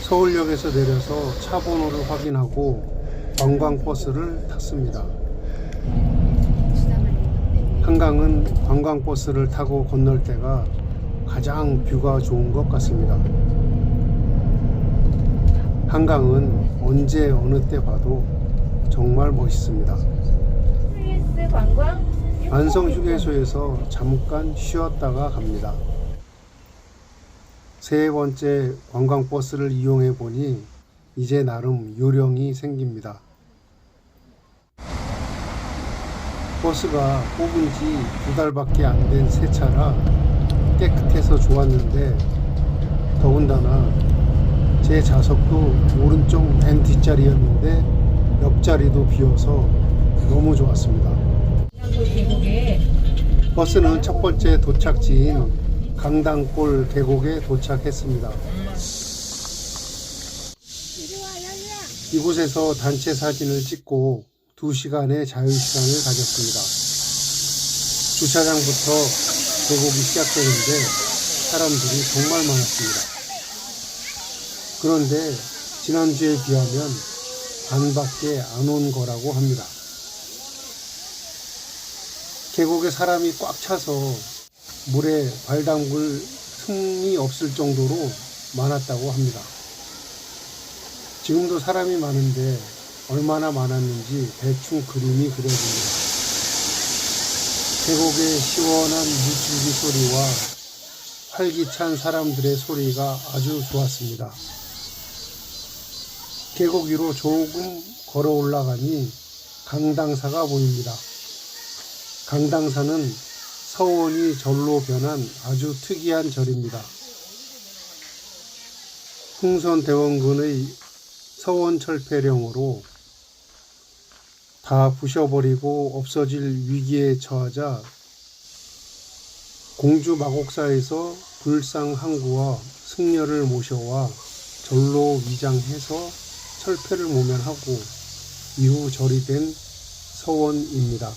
서울역에서 내려서 차 번호를 확인하고 관광버스를 탔습니다. 한강은 관광버스를 타고 건널 때가 가장 뷰가 좋은 것 같습니다. 한강은 언제 어느 때 봐도 정말 멋있습니다. 안성휴게소에서 잠깐 쉬었다가 갑니다. 세 번째 관광버스를 이용해 보니 이제 나름 요령이 생깁니다. 버스가 뽑은 지 2달밖에 안 된 새 차라 깨끗해서 좋았는데, 더군다나 제 좌석도 오른쪽 맨 뒷자리였는데 옆자리도 비어서 너무 좋았습니다. 버스는 첫 번째 도착지인 강당골 계곡에 도착했습니다. 이곳에서 단체 사진을 찍고 2시간의 자유시간을 가졌습니다. 주차장부터 계곡이 시작되는데 사람들이 정말 많았습니다. 그런데 지난주에 비하면 반밖에 안 온 거라고 합니다. 계곡에 사람이 꽉 차서 물에 발 담글 틈이 없을 정도로 많았다고 합니다. 지금도 사람이 많은데 얼마나 많았는지 대충 그림이 그려집니다. 계곡의 시원한 물줄기 소리와 활기찬 사람들의 소리가 아주 좋았습니다. 계곡 위로 조금 걸어 올라가니 강당사가 보입니다. 강당사는 서원이 절로 변한 아주 특이한 절입니다. 흥선대원군의 서원철폐령으로 다 부셔버리고 없어질 위기에 처하자 공주마곡사에서 불상항구와 승려를 모셔와 절로 위장해서 철폐를 모면하고 이후 절이 된 서원입니다.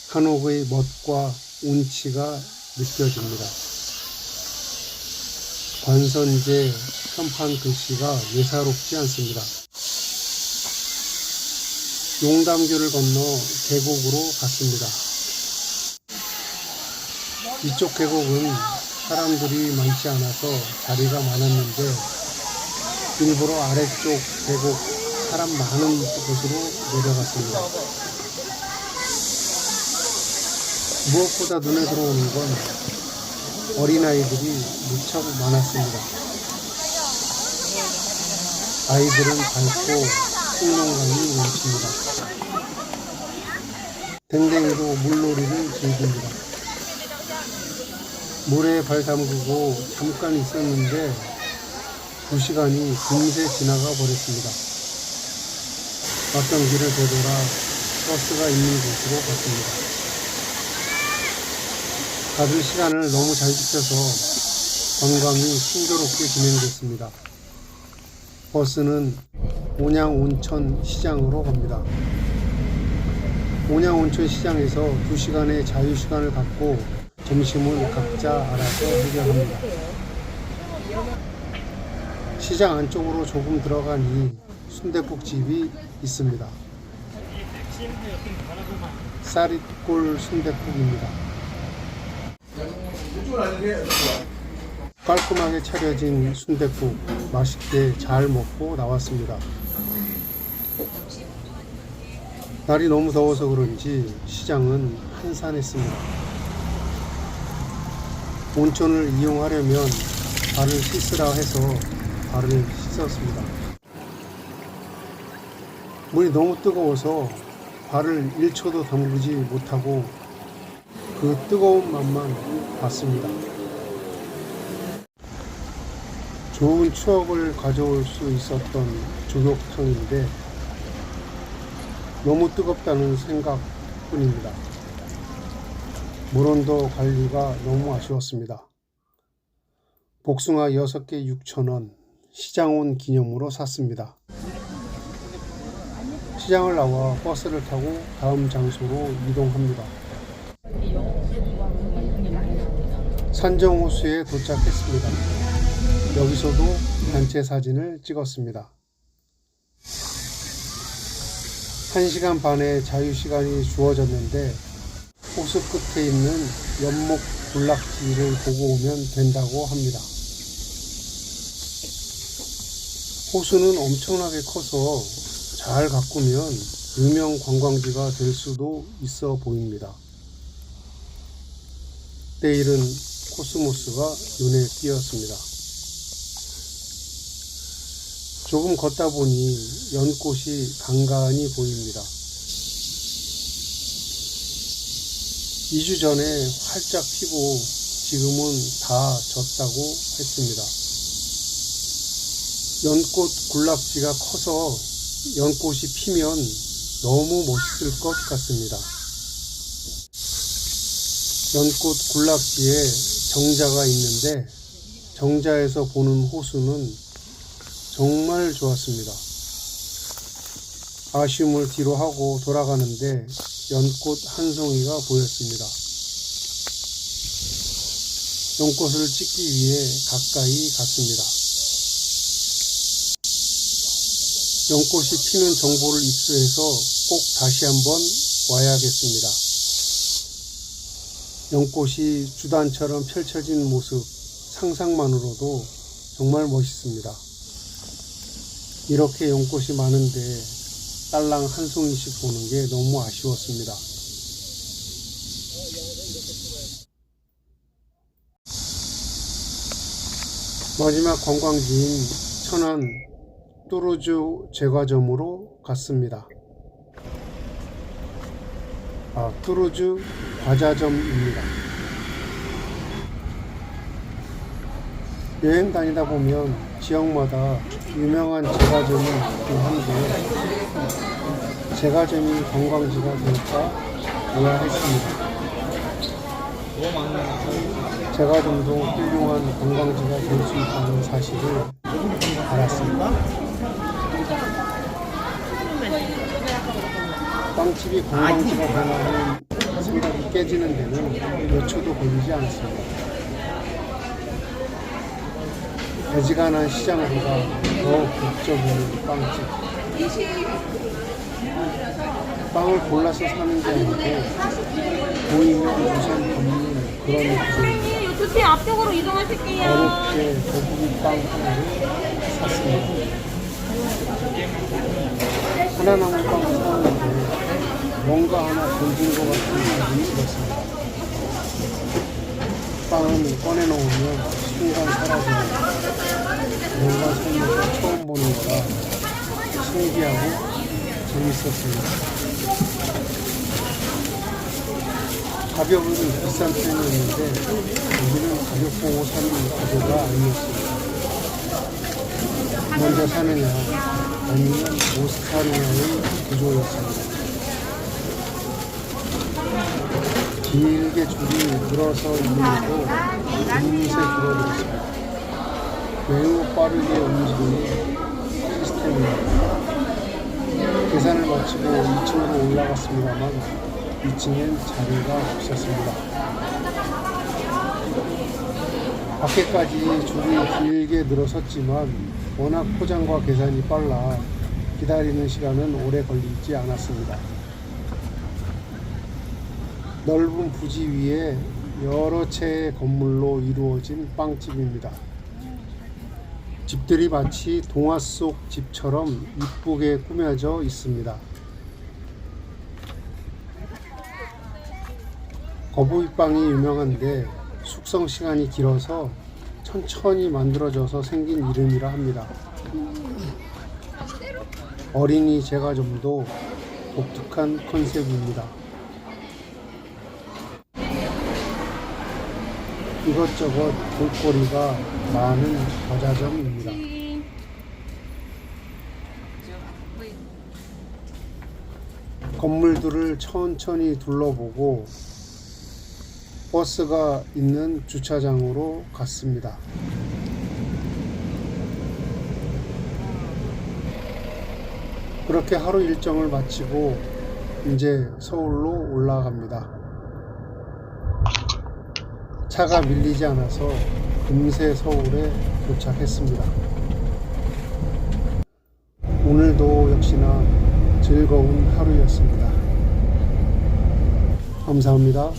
한옥의 멋과 운치가 느껴집니다. 관선제 현판 글씨가 예사롭지 않습니다. 용담교를 건너 계곡으로 갔습니다. 이쪽 계곡은 사람들이 많지 않아서 자리가 많았는데 일부러 아래쪽 계곡 사람 많은 곳으로 내려갔습니다. 무엇보다 눈에 들어오는 건 어린아이들이 무척 많았습니다. 아이들은 밝고 풍경감이 넘칩니다. 댕댕이도 물놀이를 즐깁니다. 물에 발 담그고 잠깐 있었는데 2시간이 금세 지나가 버렸습니다. 왔던 길을 되돌아 버스가 있는 곳으로 갔습니다. 다들 시간을 너무 잘 지켜서 관광이 순조롭게 진행됐습니다. 버스는 온양온천 시장으로 갑니다. 온양온천 시장에서 2시간의 자유시간을 갖고 점심은 각자 알아서 해결합니다. 시장 안쪽으로 조금 들어가니 순댓국집이 있습니다. 쌀이골 순댓국입니다. 깔끔하게 차려진 순댓국 맛있게 잘 먹고 나왔습니다. 날이 너무 더워서 그런지 시장은 한산했습니다. 온천을 이용하려면 발을 씻으라 해서 발을 씻었습니다. 물이 너무 뜨거워서 발을 1초도 담그지 못하고 그 뜨거운 맛만 봤습니다. 좋은 추억을 가져올 수 있었던 조격탕인데 너무 뜨겁다는 생각뿐입니다. 물온도 관리가 너무 아쉬웠습니다. 복숭아 6개 6,000원 시장 온 기념으로 샀습니다. 시장을 나와 버스를 타고 다음 장소로 이동합니다. 산정호수에 도착했습니다. 여기서도 단체 사진을 찍었습니다. 1시간 반의 자유시간이 주어졌는데 호수 끝에 있는 연목 군락지를 보고 오면 된다고 합니다. 호수는 엄청나게 커서 잘 가꾸면 유명 관광지가 될 수도 있어 보입니다. 내일은 코스모스가 눈에 띄었습니다. 조금 걷다 보니 연꽃이 간간히 보입니다. 2주 전에 활짝 피고 지금은 다 졌다고 했습니다. 연꽃 군락지가 커서 연꽃이 피면 너무 멋있을 것 같습니다. 연꽃 군락지에 정자가 있는데 정자에서 보는 호수는 정말 좋았습니다. 아쉬움을 뒤로 하고 돌아가는데 연꽃 한 송이가 보였습니다. 연꽃을 찍기 위해 가까이 갔습니다. 연꽃이 피는 정보를 입수해서 꼭 다시 한번 와야겠습니다. 연꽃이 주단처럼 펼쳐진 모습 상상만으로도 정말 멋있습니다. 이렇게 연꽃이 많은데 딸랑 한 송이씩 보는 게 너무 아쉬웠습니다. 마지막 관광지인 천안 뚜루즈 제과점으로 갔습니다. 뚜루즈 과자점입니다. 여행 다니다 보면 지역마다 유명한 제과점이 있긴 한데 제과점이 관광지가 될까 의아했습니다. 제과점도 훌륭한 관광지가 될 수 있다는 사실을 알았습니다. 빵집이 관광지가 되나는 생각이 깨지는 데는 몇 초도 걸리지 않았습니다. 어지간한 시장보다 더 극적인 빵집. 빵을 골라서 사는 게 아니고 보이면 우선 덮는 그런 구조입니다. 조금 앞쪽으로 이동하실게요. 어렵게 거북이 빵 하나를 샀습니다. 하나 남은 빵을 사는데 뭔가 하나 던진 것 같은 기분이 들었습니다. 빵은 꺼내놓으면 순간 사라지는 뭔가 살면서 처음 보는 거라 신기하고 재밌었습니다. 가격은 비싼 편이었는데 여기는 가격 보고 사는 구조가 아니었습니다. 먼저 사느냐 아니면 못 사느냐의 구조였습니다. 길게 줄이 늘어서 있는데도 금세 줄어들었습니다. 매우 빠르게 움직이는 시스템입니다. 계산을 마치고 2층으로 올라갔습니다만 2층엔 자리가 없었습니다. 밖에까지 줄이 길게 늘어섰지만 워낙 포장과 계산이 빨라 기다리는 시간은 오래 걸리지 않았습니다. 넓은 부지 위에 여러 채의 건물로 이루어진 빵집입니다. 집들이 마치 동화 속 집처럼 이쁘게 꾸며져 있습니다. 거북이빵이 유명한데 숙성 시간이 길어서 천천히 만들어져서 생긴 이름이라 합니다. 어린이 제과점도 독특한 컨셉입니다. 이것저것 볼거리가 많은 과자점입니다. 건물들을 천천히 둘러보고 버스가 있는 주차장으로 갔습니다. 그렇게 하루 일정을 마치고 이제 서울로 올라갑니다. 차가 밀리지 않아서 금세 서울에 도착했습니다. 오늘도 역시나 즐거운 하루였습니다. 감사합니다.